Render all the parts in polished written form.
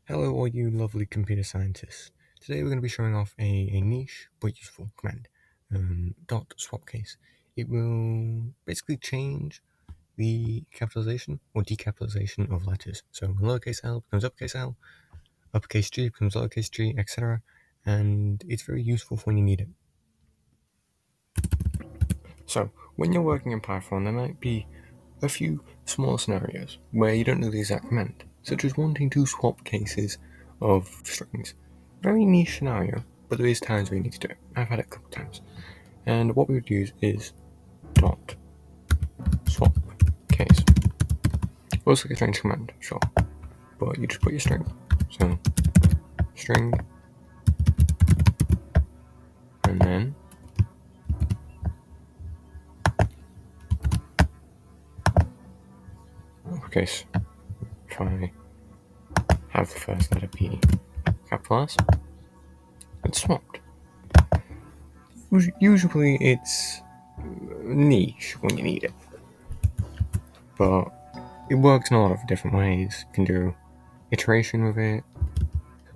Hello all you lovely computer scientists. Today we're going to be showing off a niche but useful command, .swapcase. It will basically change the capitalization or decapitalization of letters. So lowercase l becomes uppercase G becomes lowercase g, etc. And it's very useful for when you need it. So when you're working in Python, there might be a few small scenarios where you don't know the exact command, such as wanting to swap cases of strings. Very niche scenario, but there is times where you need to do it. I've had it a couple times. And what we would use is dot swap case. Looks like a strange command, sure, but you just put your string. So string, and then uppercase. If I have the first letter be capitalized, it's swapped. Usually it's niche when you need it, but it works in a lot of different ways. You can do iteration with it.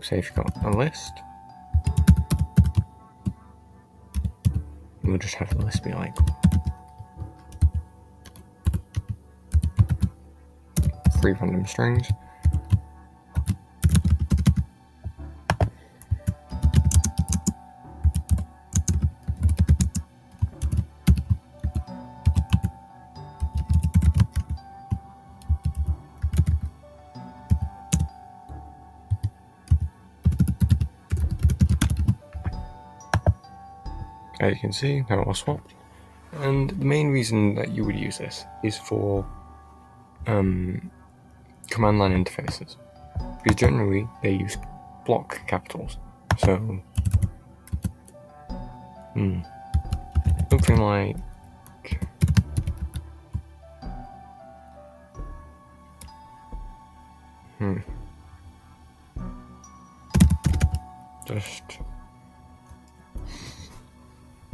Say if you've got a list, we'll just have the list be like 3 random strings. As you can see, they're all swapped. And the main reason that you would use this is for command line interfaces, because generally they use block capitals. So something like just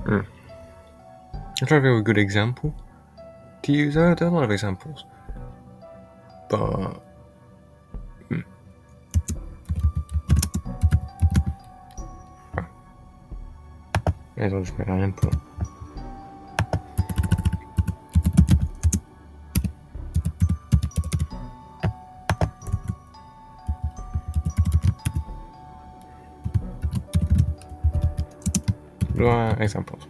I'm trying to think of a good example to use. There are a lot of examples, but may as well just make that input. Do our examples.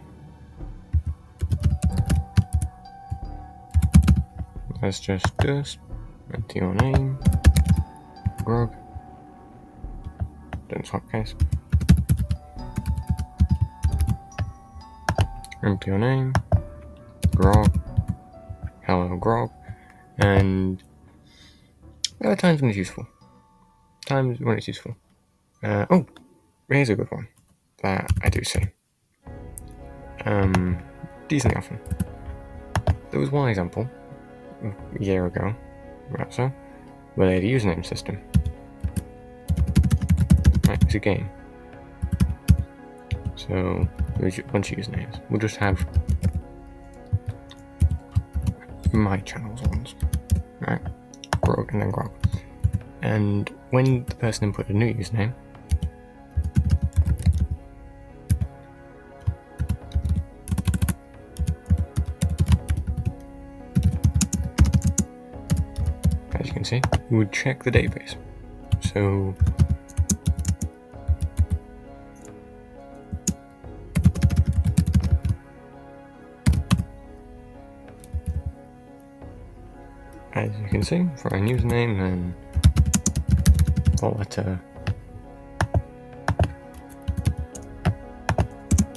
Let's just do this. Enter your name, grog, then swap case. Enter your name, grog, hello grog, and there are times when it's useful. Oh, here's a good one that I do see decently often. There was one example a year ago, right, so, where they had a username system. Right, it's a game. So there's a bunch of usernames. We'll just have my channel's ones, right? Grog and then grog. And when the person input a new username, as you can see, we would check the database. So as you can see, for a username, then the letter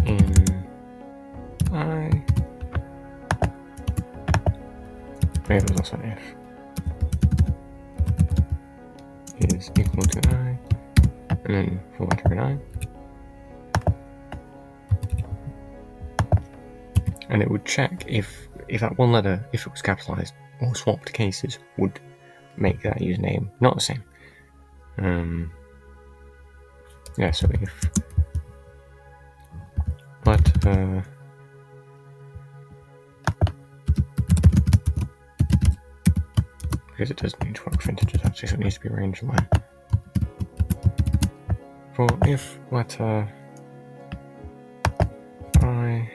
in I. Maybe it was also an if. Is equal to I, and then the letter in I. And it would check if that one letter, if it was capitalized or swapped cases, would make that username not the same. Yeah, so if letter because it does need to work for integers actually, so it needs to be range line. for if letter I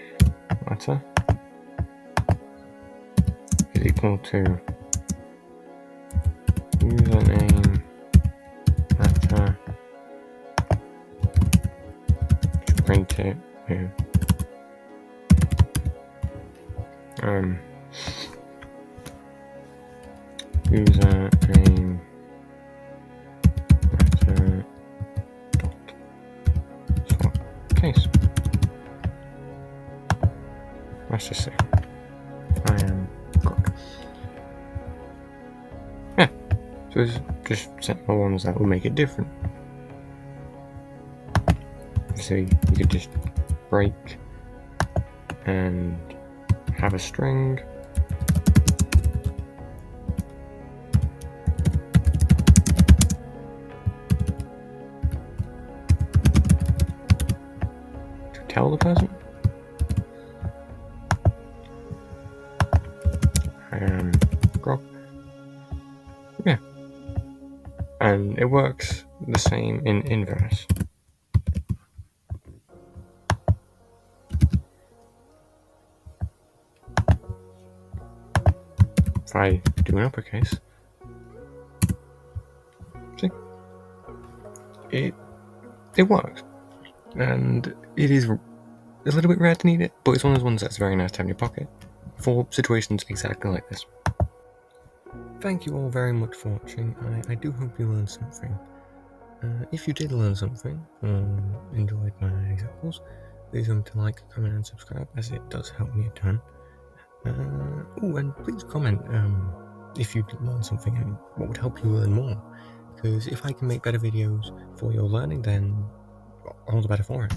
letter is equal to username letter, print it with username letter dot swap case. Let's just say I am cook. Yeah, so it's just simple ones that will make it different. So you could just break and have a string. To tell the person I am grog. Yeah. And it works the same in inverse. If I do an uppercase, see, it works, and it is a little bit rare to need it, but it's one of those ones that's very nice to have in your pocket for situations exactly like this. Thank you all very much for watching. I do hope you learned something. If you did learn something or enjoyed my examples, please remember to like, comment and subscribe, as it does help me a ton. And please comment if you learned something and what would help you learn more, because if I can make better videos for your learning, then all the better for it.